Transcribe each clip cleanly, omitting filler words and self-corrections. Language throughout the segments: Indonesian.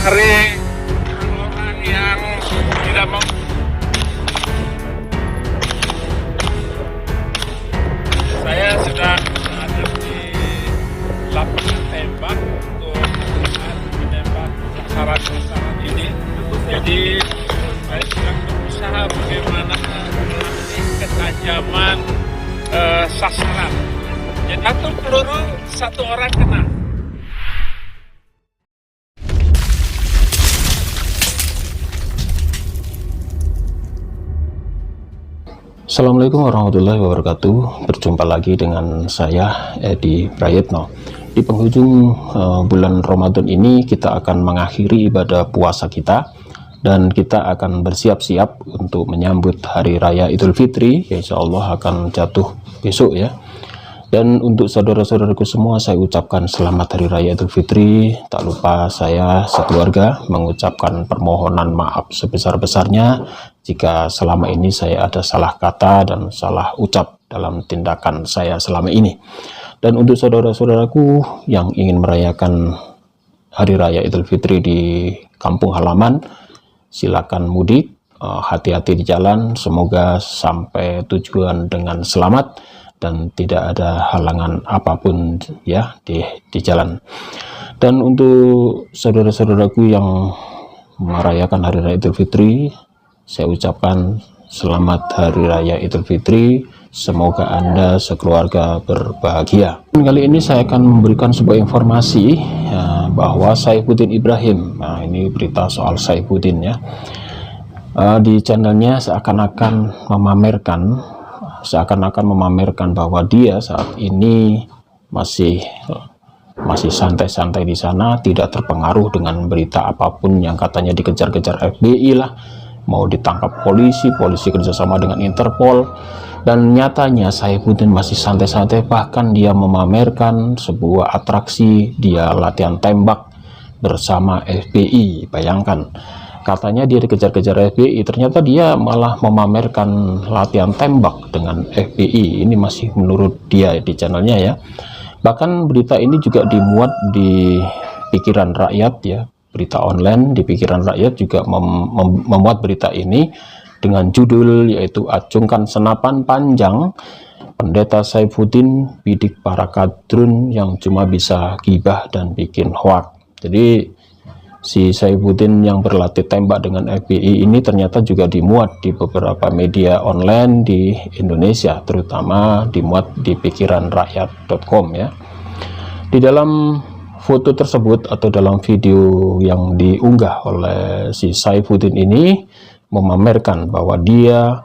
hari orang yang tidak mau. Saya sudah ada di lapangan tembak untuk menembak sasaran-sasaran ini. Jadi saya sedang berusaha bagaimana melatih ketajaman sasaran. Jadi satu peluru satu orang kena. Assalamualaikum warahmatullahi wabarakatuh. Berjumpa lagi dengan saya Edi Prayitno. Di penghujung bulan Ramadan ini kita akan mengakhiri ibadah puasa kita dan kita akan bersiap-siap untuk menyambut hari raya Idul Fitri, yang insya Allah akan jatuh besok ya. Dan untuk saudara-saudaraku semua, saya ucapkan selamat hari raya Idul Fitri. Tak lupa saya sekeluarga mengucapkan permohonan maaf sebesar-besarnya jika selama ini saya ada salah kata dan salah ucap dalam tindakan saya selama ini. Dan untuk saudara-saudaraku yang ingin merayakan hari raya Idul Fitri di kampung halaman, silakan mudik, hati-hati di jalan, semoga sampai tujuan dengan selamat dan tidak ada halangan apapun ya di jalan. Dan untuk saudara-saudaraku yang merayakan hari raya Idul Fitri, saya ucapkan selamat hari raya Idul Fitri, semoga Anda sekeluarga berbahagia. Dan kali ini saya akan memberikan sebuah informasi ya, bahwa Saifuddin Ibrahim, nah ini berita soal Saifuddin ya, di channelnya seakan-akan memamerkan bahwa dia saat ini masih santai-santai di sana, tidak terpengaruh dengan berita apapun yang katanya dikejar-kejar FBI lah, mau ditangkap polisi kerjasama dengan Interpol. Dan nyatanya Saifuddin masih santai-santai, bahkan dia memamerkan sebuah atraksi dia latihan tembak bersama FBI. Bayangkan, katanya dia dikejar-kejar FBI, ternyata dia malah memamerkan latihan tembak dengan FBI. Ini masih menurut dia di channelnya ya. Bahkan berita ini juga dimuat di Pikiran Rakyat ya, berita online di Pikiran Rakyat juga memuat berita ini dengan judul yaitu "Acungkan Senapan Panjang, Pendeta Saifuddin bidik para kadrun yang cuma bisa gibah dan bikin hoak." Jadi si Saifuddin yang berlatih tembak dengan FBI ini ternyata juga dimuat di beberapa media online di Indonesia, terutama dimuat di pikiranrakyat.com ya. Di dalam foto tersebut atau dalam video yang diunggah oleh si Saifuddin ini memamerkan bahwa dia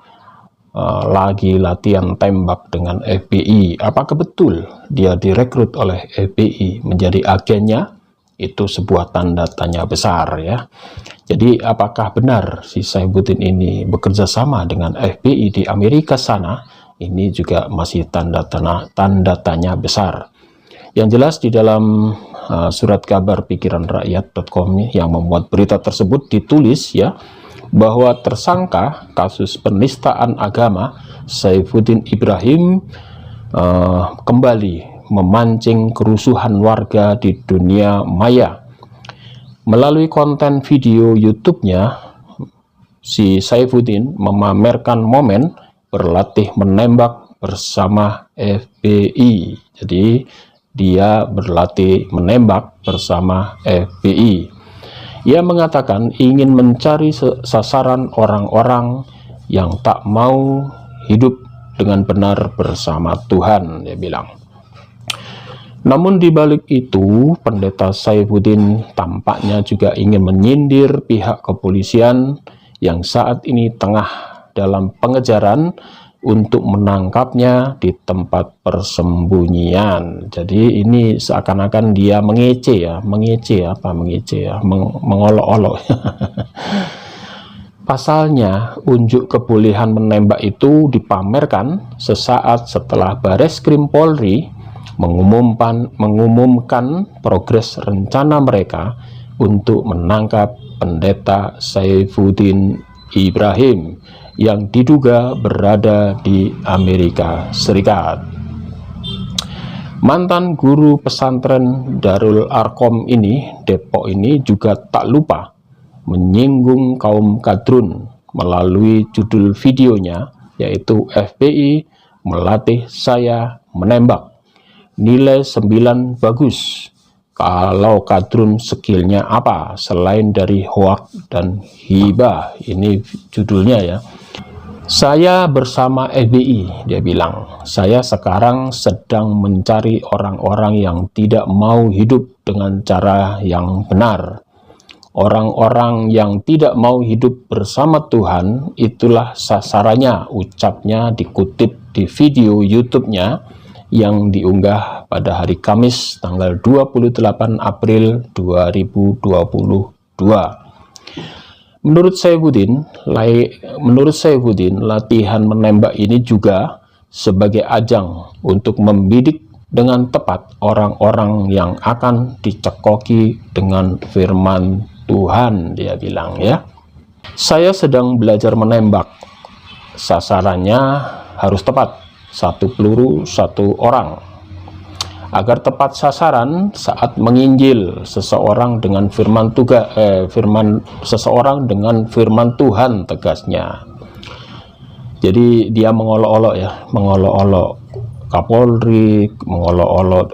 lagi latihan tembak dengan FBI. Apakah betul dia direkrut oleh FBI menjadi agennya? Itu sebuah tanda tanya besar ya. Jadi apakah benar si Saifuddin ini bekerja sama dengan FBI di Amerika sana? Ini juga masih tanda tanya besar. Yang jelas di dalam surat kabar pikiranrakyat.com yang memuat berita tersebut ditulis ya, bahwa tersangka kasus penistaan agama Saifuddin Ibrahim kembali memancing kerusuhan warga di dunia maya. Melalui konten video YouTube-nya, si Saifuddin memamerkan momen berlatih menembak bersama FBI. Jadi dia berlatih menembak bersama FBI. Ia mengatakan ingin mencari sasaran orang-orang yang tak mau hidup dengan benar bersama Tuhan, dia bilang. Namun di balik itu, Pendeta Saifuddin tampaknya juga ingin menyindir pihak kepolisian yang saat ini tengah dalam pengejaran untuk menangkapnya di tempat persembunyian. Jadi ini seakan-akan dia mengolok-olok. Pasalnya, unjuk kebolehan menembak itu dipamerkan sesaat setelah Bareskrim Polri mengumumkan progres rencana mereka untuk menangkap Pendeta Saifuddin Ibrahim yang diduga berada di Amerika Serikat. Mantan guru pesantren Darul Arkom ini, Depok ini, juga tak lupa menyinggung kaum kadrun melalui judul videonya, yaitu FPI melatih saya menembak. Nilai 9 bagus. Kalau kadrun skillnya apa selain dari hoak dan hibah? Ini judulnya ya. Saya bersama FBI, dia bilang. Saya sekarang sedang mencari orang-orang yang tidak mau hidup dengan cara yang benar. Orang-orang yang tidak mau hidup bersama Tuhan, itulah sasarannya, ucapnya dikutip di video YouTube-nya yang diunggah pada hari Kamis tanggal 28 April 2022. Menurut Saifuddin, latihan menembak ini juga sebagai ajang untuk membidik dengan tepat orang-orang yang akan dicekoki dengan firman Tuhan, dia bilang ya. Saya sedang belajar menembak. Sasarannya harus tepat, 1 peluru 1 orang. Agar tepat sasaran saat menginjil seseorang dengan firman Tuhan, tegasnya. Jadi dia mengolok-olok ya, mengolok-olok Kapolri, mengolok-olok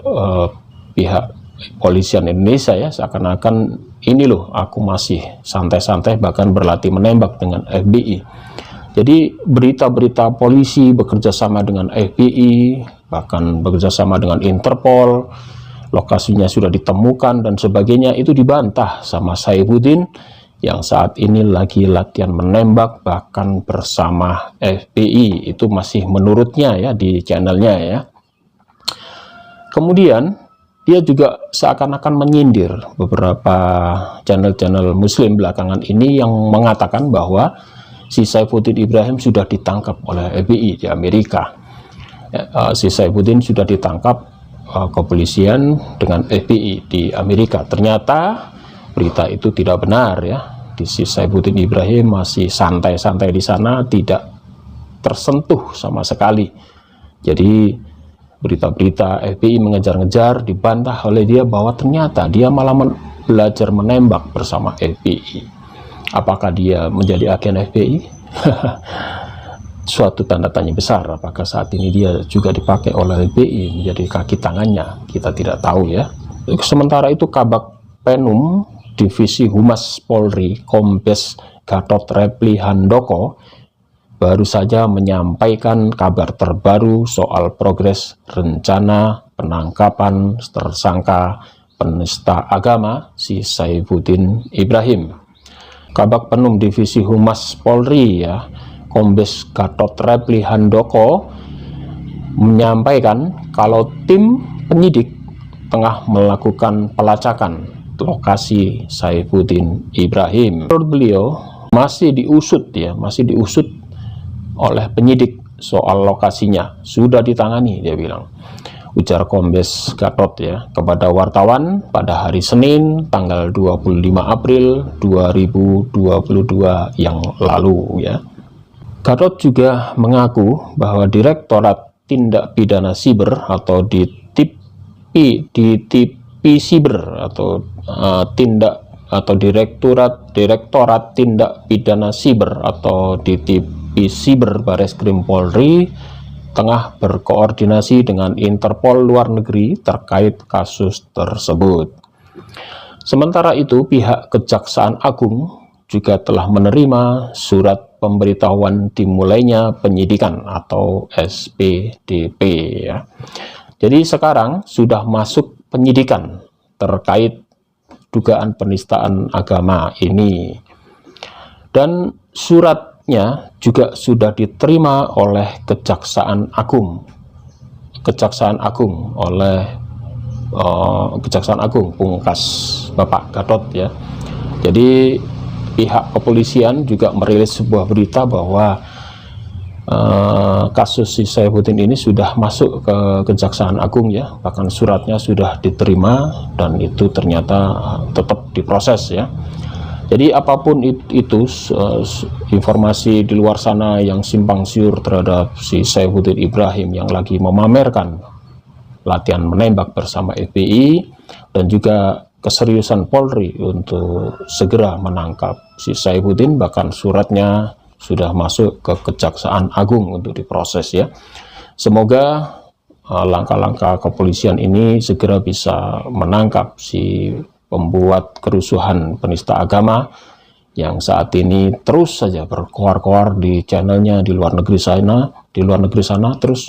pihak polisian Indonesia ya, seakan-akan ini loh aku masih santai-santai bahkan berlatih menembak dengan FBI. Jadi berita-berita polisi bekerja sama dengan FBI, bahkan bekerja sama dengan Interpol, lokasinya sudah ditemukan dan sebagainya, itu dibantah sama Saifuddin yang saat ini lagi latihan menembak bahkan bersama FBI. Itu masih menurutnya ya di channelnya ya. Kemudian dia juga seakan-akan menyindir beberapa channel-channel muslim belakangan ini yang mengatakan bahwa si Saifuddin Ibrahim sudah ditangkap oleh FBI di Amerika. Si Saifuddin sudah ditangkap kepolisian dengan FBI di Amerika. Ternyata berita itu tidak benar ya. Si Saifuddin Ibrahim masih santai-santai di sana, tidak tersentuh sama sekali. Jadi berita-berita FBI mengejar-ngejar dibantah oleh dia bahwa ternyata dia malah belajar menembak bersama FBI. Apakah dia menjadi agen FBI? Suatu tanda tanya besar. Apakah saat ini dia juga dipakai oleh FBI menjadi kaki tangannya? Kita tidak tahu ya. Sementara itu Kabag Penum Divisi Humas Polri Kombes Gatot Repli Handoko baru saja menyampaikan kabar terbaru soal progres rencana penangkapan tersangka penista agama si Saifuddin Ibrahim. Kabag Penum Divisi Humas Polri ya, Kombes Gatot Repli Handoko menyampaikan kalau tim penyidik tengah melakukan pelacakan lokasi Saifuddin Ibrahim. Menurut beliau masih diusut oleh penyidik soal lokasinya, sudah ditangani, dia bilang. Ujar Kombes Gatot ya kepada wartawan pada hari Senin tanggal 25 April 2022 yang lalu ya. Gatot juga mengaku bahwa Direktorat Tindak Pidana Siber atau Siber atau Direktorat Tindak Pidana Siber atau DTP Siber Bareskrim Polri tengah berkoordinasi dengan Interpol luar negeri terkait kasus tersebut. Sementara itu, pihak Kejaksaan Agung juga telah menerima surat pemberitahuan dimulainya penyidikan atau SPDP ya. Jadi sekarang sudah masuk penyidikan terkait dugaan penistaan agama ini. Dan suratnya juga sudah diterima oleh Kejaksaan Agung. Kejaksaan Agung Pungkas Bapak Gatot ya. Jadi pihak kepolisian juga merilis sebuah berita bahwa kasus si Saifuddin ini sudah masuk ke Kejaksaan Agung ya, bahkan suratnya sudah diterima dan itu ternyata tetap diproses ya. Jadi apapun itu informasi di luar sana yang simpang siur terhadap si Saifuddin Ibrahim yang lagi memamerkan latihan menembak bersama FPI, dan juga keseriusan Polri untuk segera menangkap si Saifuddin. Bahkan suratnya sudah masuk ke Kejaksaan Agung untuk diproses ya. Semoga langkah-langkah kepolisian ini segera bisa menangkap si pembuat kerusuhan penista agama yang saat ini terus saja berkoar-koar di channelnya di luar negeri sana, terus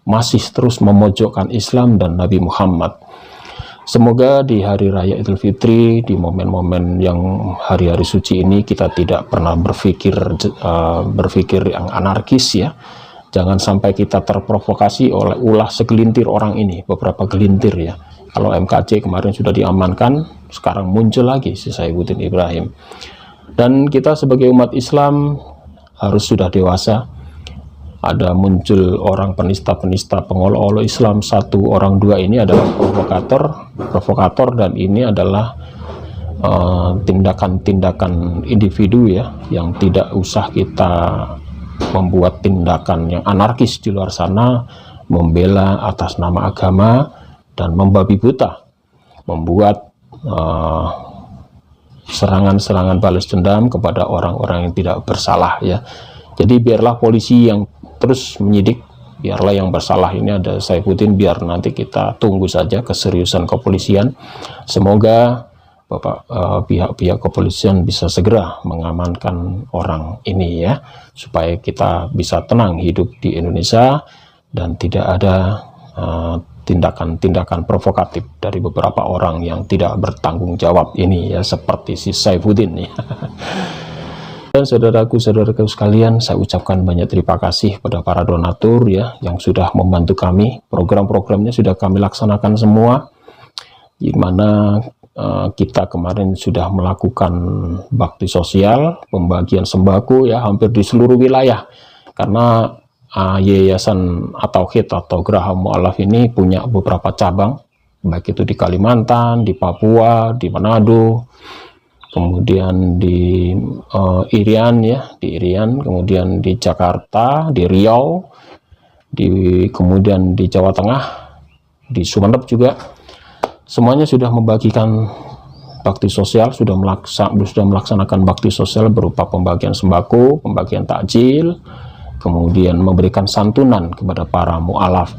masih terus memojokkan Islam dan Nabi Muhammad. Semoga di hari raya Idul Fitri, di momen-momen yang hari-hari suci ini, kita tidak pernah berpikir yang anarkis ya. Jangan sampai kita terprovokasi oleh ulah segelintir orang ini, beberapa gelintir ya. Kalau MKC kemarin sudah diamankan, sekarang muncul lagi si Saifuddin Ibrahim. Dan kita sebagai umat Islam harus sudah dewasa. Ada muncul orang penista-penista, pengolo-olo Islam, 1 orang 2 ini adalah provokator, dan ini adalah tindakan-tindakan individu ya, yang tidak usah kita membuat tindakan yang anarkis di luar sana, membela atas nama agama, dan membabi buta, membuat serangan-serangan balas dendam kepada orang-orang yang tidak bersalah ya. Jadi biarlah polisi yang terus menyidik, biarlah yang bersalah ini ada Saifuddin, biar nanti kita tunggu saja keseriusan kepolisian. Semoga pihak-pihak kepolisian bisa segera mengamankan orang ini ya, supaya kita bisa tenang hidup di Indonesia dan tidak ada tindakan-tindakan provokatif dari beberapa orang yang tidak bertanggung jawab ini ya, seperti si Saifuddin ya. Dan saudaraku sekalian, saya ucapkan banyak terima kasih pada para donatur ya, yang sudah membantu kami. Program-programnya sudah kami laksanakan semua, di mana kita kemarin sudah melakukan bakti sosial, pembagian sembako ya, hampir di seluruh wilayah. Karena Yayasan At-Tauhid atau Geraha Mu'alaf ini punya beberapa cabang, baik itu di Kalimantan, di Papua, di Manado, kemudian di Irian ya, kemudian di Jakarta, di Riau, kemudian di Jawa Tengah, di Sumeneb juga. Semuanya sudah membagikan bakti sosial, sudah melaksanakan bakti sosial berupa pembagian sembako, pembagian takjil, kemudian memberikan santunan kepada para mu'alaf.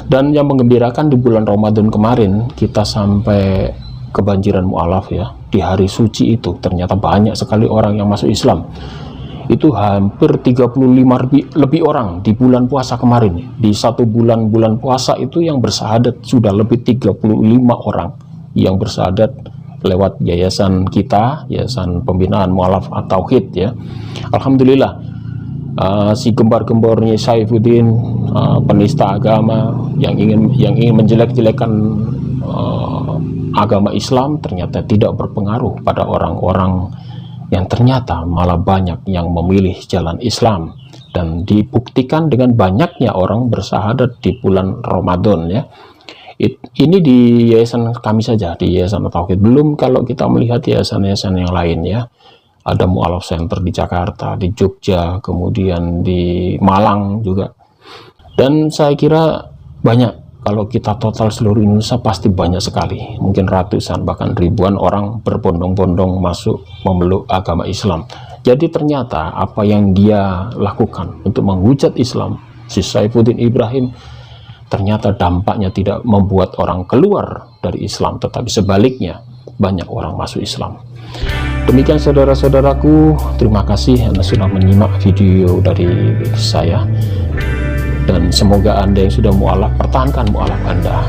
Dan yang menggembirakan di bulan Ramadan kemarin, kita sampai kebanjiran mu'alaf ya. Di hari suci itu ternyata banyak sekali orang yang masuk Islam. Itu hampir 35 lebih orang di bulan puasa kemarin. Di 1 bulan puasa itu yang bersyahadat sudah lebih 35 orang yang bersyahadat lewat yayasan kita, Yayasan Pembinaan Mu'alaf At-Tauhid ya. Alhamdulillah, si gembar-gembornya Saifuddin, penista agama yang ingin menjelek-jelekan agama Islam, ternyata tidak berpengaruh pada orang-orang yang ternyata malah banyak yang memilih jalan Islam. Dan dibuktikan dengan banyaknya orang bersyahadat di bulan Ramadan ya. Ini di yayasan kami saja, di Yayasan At-Tauhid. Belum kalau kita melihat yayasan-yayasan yang lain ya. Ada Mu'alaf Center di Jakarta, di Jogja, kemudian di Malang juga. Dan saya kira banyak. Kalau kita total seluruh Indonesia pasti banyak sekali, mungkin ratusan bahkan ribuan orang berbondong-bondong masuk memeluk agama Islam. Jadi ternyata apa yang dia lakukan untuk menghujat Islam, si Saifuddin Ibrahim, ternyata dampaknya tidak membuat orang keluar dari Islam, tetapi sebaliknya banyak orang masuk Islam. Demikian saudara-saudaraku, terima kasih Anda sudah menyimak video dari saya. Dan semoga Anda yang sudah mu'alaf, pertahankan mu'alaf Anda.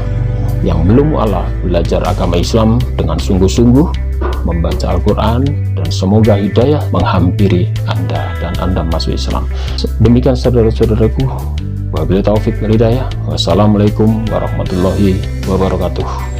Yang belum mu'alaf, belajar agama Islam dengan sungguh-sungguh, membaca Al-Quran, dan semoga hidayah menghampiri Anda dan Anda masuk Islam. Demikian saudara-saudaraku, wabillahi taufik wal hidayah. Wassalamualaikum warahmatullahi wabarakatuh.